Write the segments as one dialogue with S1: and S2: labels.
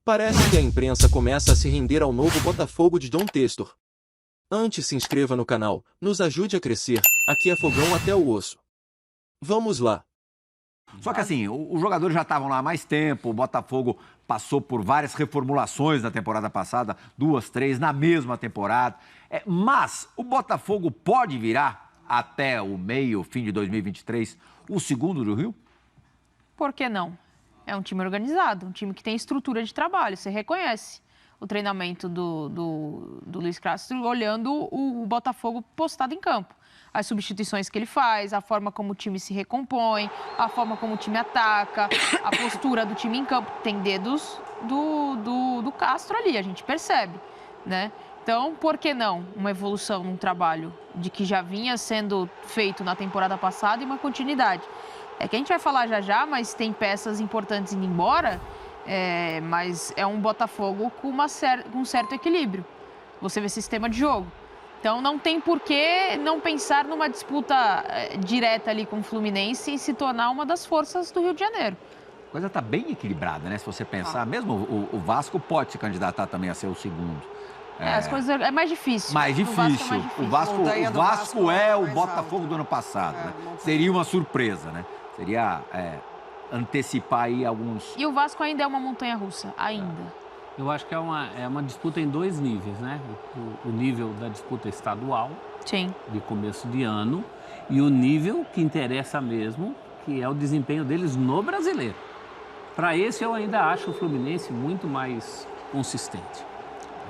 S1: Parece que a imprensa começa a se render ao novo Botafogo de John Textor. Antes se inscreva no canal, nos ajude a crescer, aqui é fogão até o osso. Vamos lá.
S2: Só que assim, os jogadores já estavam lá há mais tempo, o Botafogo passou por várias reformulações na temporada passada, 2, 3, na mesma temporada. Mas o Botafogo pode virar até o fim de 2023, o segundo do Rio?
S3: Por que não? É um time organizado, um time que tem estrutura de trabalho, você reconhece o treinamento do Luiz Castro olhando o Botafogo postado em campo. As substituições que ele faz, a forma como o time se recompõe, a forma como o time ataca, a postura do time em campo. Tem dedos do Castro ali, a gente percebe, né? Então, por que não uma evolução num trabalho de que já vinha sendo feito na temporada passada e uma continuidade? É que a gente vai falar já, mas tem peças importantes indo embora, mas é um Botafogo com um certo equilíbrio. Você vê sistema de jogo. Então, não tem por que não pensar numa disputa direta ali com o Fluminense e se tornar uma das forças do Rio de Janeiro.
S2: A coisa está bem equilibrada, né? Se você pensar, mesmo o Vasco pode se candidatar também a ser o segundo.
S3: As coisas é mais difícil.
S2: Mais difícil. O Vasco é o Botafogo
S4: alto
S2: do ano passado. Né? Seria uma surpresa, né? Seria antecipar aí alguns...
S3: E o Vasco ainda é uma montanha-russa, ainda.
S5: Eu acho que é uma disputa em dois níveis, né? O nível da disputa estadual,
S3: sim,
S5: de começo de ano, e o nível que interessa mesmo, que é o desempenho deles no Brasileiro. Para esse, eu ainda acho o Fluminense muito mais consistente.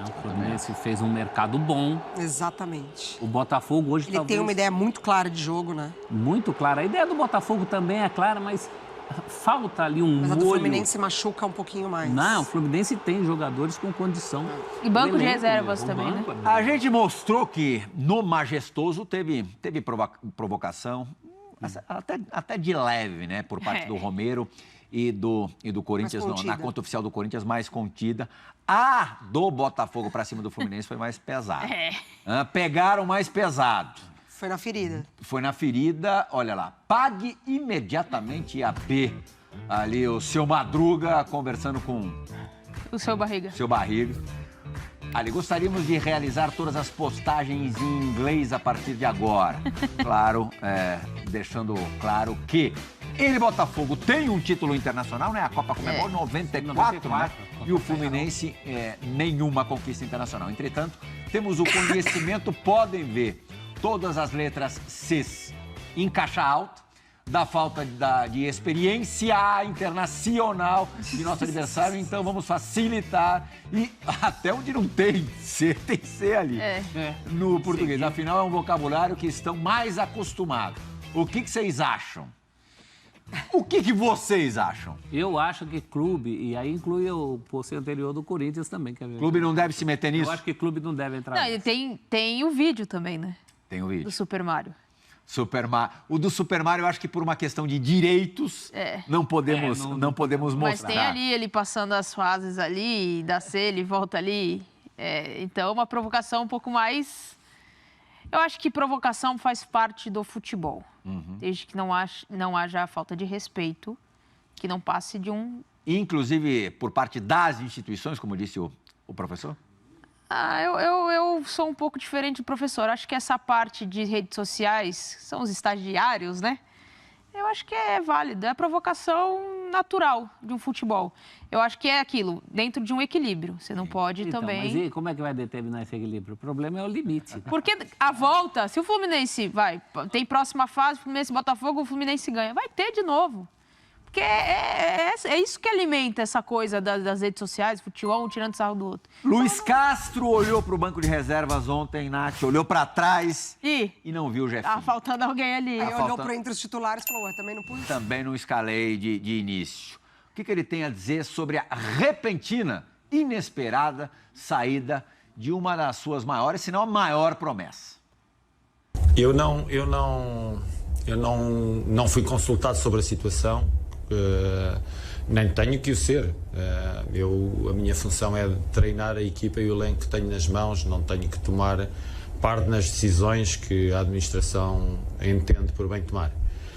S5: O Fluminense fez um mercado bom.
S4: Exatamente.
S5: O Botafogo hoje
S4: Ele tem uma ideia muito clara de jogo, né?
S5: Muito clara. A ideia do Botafogo também é clara, mas falta ali um molho.
S4: Mas a do Fluminense machuca um pouquinho mais.
S5: Não, o Fluminense tem jogadores com condição.
S3: E banco de reservas também, né?
S2: A gente mostrou que no Majestoso teve provocação, até de leve, né? Por parte do Romero e do Corinthians, na conta oficial do Corinthians, mais contida. A do Botafogo para cima do Fluminense foi mais pesada. Pegaram mais pesado.
S4: Foi na ferida.
S2: Foi na ferida, olha lá. Pague imediatamente IAP. Ali o seu Madruga conversando com...
S3: O seu Barriga.
S2: Seu Barriga. Ali, gostaríamos de realizar todas as postagens em inglês a partir de agora. Claro, deixando claro que ele, Botafogo, tem um título internacional, né? A Copa Comebol 94, né? E o Fluminense, nenhuma conquista internacional. Entretanto, temos o conhecimento, podem ver todas as letras Cs em caixa alta, da falta de experiência internacional de nosso adversário, então vamos facilitar. E até onde não tem C, tem C ali, no português. Afinal, é um vocabulário que estão mais acostumados. O que vocês acham? O que vocês acham?
S5: Eu acho que clube, e aí inclui o posto anterior do Corinthians também. Quer ver?
S2: Clube não deve se meter nisso?
S5: Eu acho que clube não deve entrar.
S3: Não, e tem o vídeo também, né?
S2: Tem o vídeo.
S3: Do Super Mario.
S2: O do Super Mario, eu acho que por uma questão de direitos, não podemos mostrar.
S3: Mas tem ali ele passando as fases ali, dá C, ele volta ali. Então, uma provocação um pouco mais... Eu acho que provocação faz parte do futebol. Desde que não haja falta de respeito, que não passe de um...
S2: Inclusive por parte das instituições, como disse o professor?
S3: Eu sou um pouco diferente do professor. Acho que essa parte de redes sociais, são os estagiários, né? Eu acho que é válido. É a provocação natural de um futebol. Eu acho que é aquilo, dentro de um equilíbrio. Você não pode também...
S5: Mas e como é que vai determinar esse equilíbrio? O problema é o limite.
S3: Porque a volta, se o Fluminense tem próxima fase, Fluminense e Botafogo, o Fluminense ganha. Vai ter de novo. Porque é isso que alimenta essa coisa das redes sociais, futebol, um tirando sarro do outro.
S2: Luiz Castro olhou para o banco de reservas ontem, Nath, olhou para trás e não viu o Jefinho.
S3: Tá faltando alguém ali.
S4: Olhou para entre os titulares e falou, também não pus.
S2: Também não escalei de início. O que ele tem a dizer sobre a repentina, inesperada saída de uma das suas maiores, se não a maior promessa?
S6: Eu não fui consultado sobre a situação. Nem tenho que o ser. A minha função é treinar a equipa e o elenco que tenho nas mãos, não tenho que tomar parte nas decisões que a administração entende por bem tomar.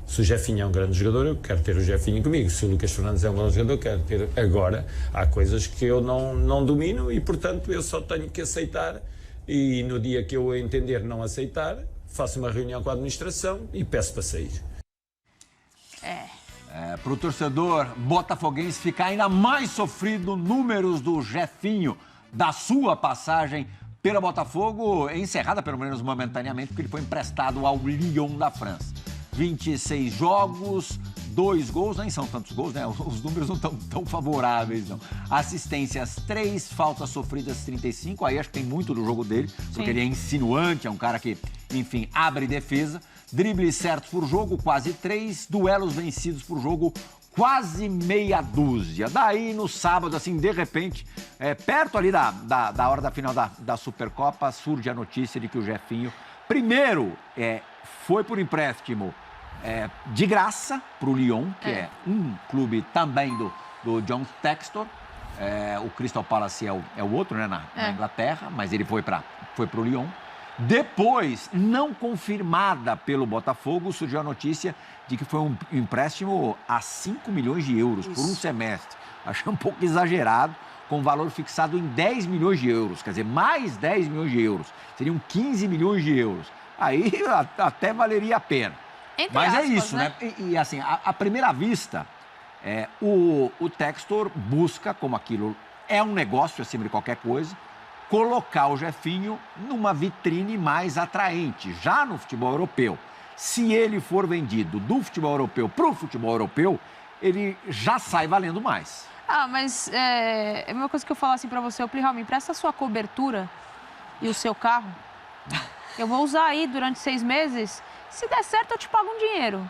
S6: Se o Jefinho é um grande jogador, eu quero ter o Jefinho comigo. Se o Lucas Fernandes é um bom jogador, eu quero ter. Agora, há coisas que eu não domino e, portanto, eu só tenho que aceitar. E no dia que eu entender não aceitar, faço uma reunião com a administração e peço para sair.
S2: Para o torcedor botafoguense ficar ainda mais sofrido, números do Jefinho, da sua passagem pelo Botafogo, encerrada pelo menos momentaneamente, porque ele foi emprestado ao Lyon da França. 26 jogos, 2 gols, nem são tantos gols, né? Os números não estão tão favoráveis, não. Assistências 3, faltas sofridas 35, aí acho que tem muito do jogo dele, porque ele é insinuante, é um cara que, enfim, abre defesa. Dribles certos por jogo, quase 3, duelos vencidos por jogo, quase meia dúzia. Daí, no sábado, assim, de repente, perto ali da hora da final da Supercopa, surge a notícia de que o Jefinho, primeiro, foi por empréstimo de graça para o Lyon, que é um clube também do John Textor. O Crystal Palace é o outro, né, na Inglaterra, mas ele foi para o Lyon. Depois, não confirmada pelo Botafogo, surgiu a notícia de que foi um empréstimo a 5 milhões de euros por um semestre. Achei um pouco exagerado, com valor fixado em 10 milhões de euros. Quer dizer, mais 10 milhões de euros. Seriam 15 milhões de euros. Aí até valeria a pena. Mas é isso, né? E assim, à primeira vista, o Textor busca, como aquilo é um negócio acima de qualquer coisa, colocar o Jefinho numa vitrine mais atraente, já no futebol europeu. Se ele for vendido do futebol europeu para o futebol europeu, ele já sai valendo mais.
S3: Mas é a mesma coisa que eu falar assim pra você, Plihal, me empresta a sua cobertura e o seu carro. Eu vou usar aí durante 6 meses. Se der certo, eu te pago um dinheiro.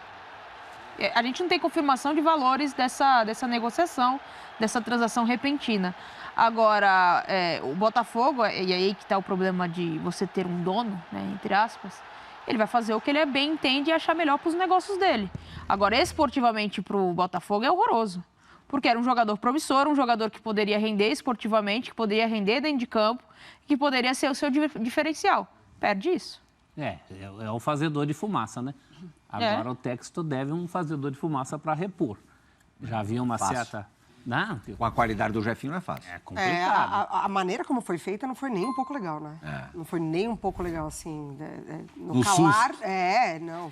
S3: A gente não tem confirmação de valores dessa negociação, dessa transação repentina. Agora, o Botafogo, e aí que está o problema de você ter um dono, né, entre aspas, ele vai fazer o que ele bem entende e achar melhor para os negócios dele. Agora, esportivamente para o Botafogo é horroroso, porque era um jogador promissor, um jogador que poderia render esportivamente, que poderia render dentro de campo, que poderia ser o seu diferencial. Perde isso.
S5: É o fazedor de fumaça, né? Agora o Textor deve um fazedor de fumaça para repor. Já havia uma certa... Não,
S2: com a qualidade do Jefinho não é fácil.
S5: É complicado.
S4: A maneira como foi feita não foi nem um pouco legal, né? Não foi nem um pouco legal, assim.
S2: No
S4: calar. Não.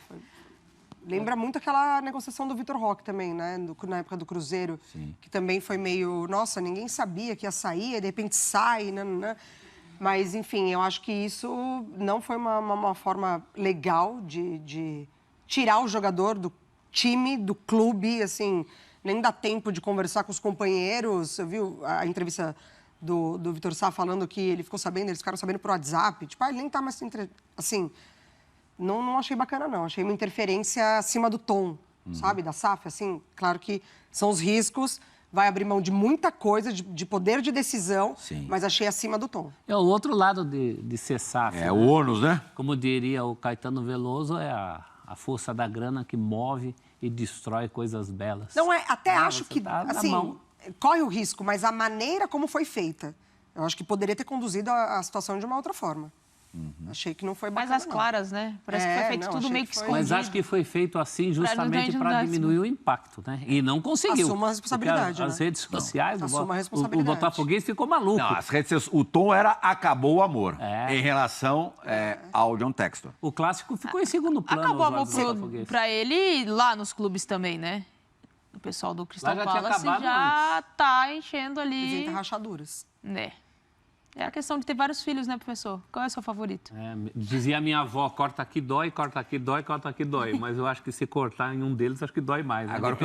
S4: Lembra muito aquela negociação do Vitor Roque também, né? Na época do Cruzeiro. Sim. Que também foi meio. Nossa, ninguém sabia que ia sair, de repente sai, né? Mas, enfim, eu acho que isso não foi uma forma legal de tirar o jogador do time, do clube, assim. Nem dá tempo de conversar com os companheiros. Você viu a entrevista do Vitor Sá falando que ele ficou sabendo, eles ficaram sabendo por WhatsApp. Tipo, ele nem tá mais... Assim, não achei bacana, não. Achei uma interferência acima do tom, sabe? Da SAF, assim. Claro que são os riscos, vai abrir mão de muita coisa, de poder de decisão, mas achei acima do tom.
S5: É o outro lado de ser SAF.
S2: O ônus, né?
S5: Como diria o Caetano Veloso, é a força da grana que move e destrói coisas belas.
S4: Não, até acho que,
S5: tá
S4: assim, corre o risco, mas a maneira como foi feita, eu acho que poderia ter conduzido a situação de uma outra forma. Achei que não foi bacana,
S3: Mas as claras, né? Parece que foi feito tudo meio que escondido.
S5: Mas acho que foi feito assim justamente para diminuir o impacto, né? E não conseguiu.
S4: Assuma a responsabilidade,
S5: as redes sociais, o Botafoguense ficou maluco.
S2: Não, as redes, o tom era acabou o amor em relação ao John Textor.
S5: O clássico ficou em segundo plano.
S3: Acabou o amor para ele lá nos clubes também, né? O pessoal do Crystal Palace já tá enchendo ali.
S4: Inventa rachaduras.
S3: É a questão de ter vários filhos, né, professor? Qual é o seu favorito?
S5: Dizia a minha avó, corta aqui dói, corta aqui dói, corta aqui dói. Mas eu acho que se cortar em um deles, acho que dói mais. Né?
S2: Agora, o que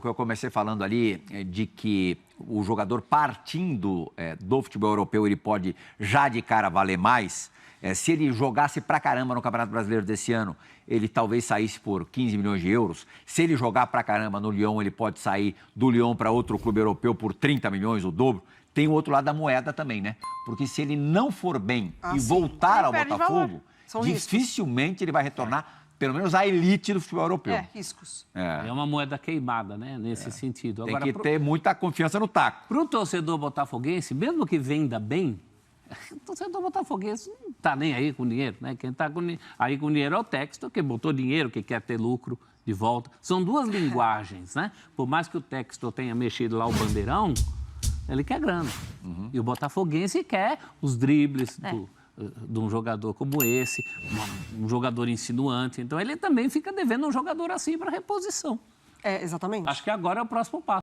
S2: eu comecei falando ali é de que o jogador partindo do futebol europeu, ele pode já de cara valer mais. Se ele jogasse pra caramba no Campeonato Brasileiro desse ano, ele talvez saísse por 15 milhões de euros. Se ele jogar pra caramba no Lyon, ele pode sair do Lyon para outro clube europeu por 30 milhões, o dobro. Tem o outro lado da moeda também, né? Porque se ele não for bem e voltar ao Botafogo, dificilmente ele vai retornar, pelo menos, à elite do futebol europeu.
S4: Riscos.
S5: É uma moeda queimada, né? Nesse sentido.
S2: Agora, tem que ter muita confiança no taco.
S5: Para o torcedor botafoguense, mesmo que venda bem, o torcedor botafoguense não está nem aí com dinheiro, né? Quem está aí com dinheiro é o Textor, que botou dinheiro, que quer ter lucro de volta. São duas linguagens, né? Por mais que o Textor tenha mexido lá o bandeirão, ele quer grana. E o botafoguense quer os dribles de um jogador como esse, um jogador insinuante. Então, ele também fica devendo um jogador assim para reposição.
S4: Exatamente.
S5: Acho que agora é o próximo passo.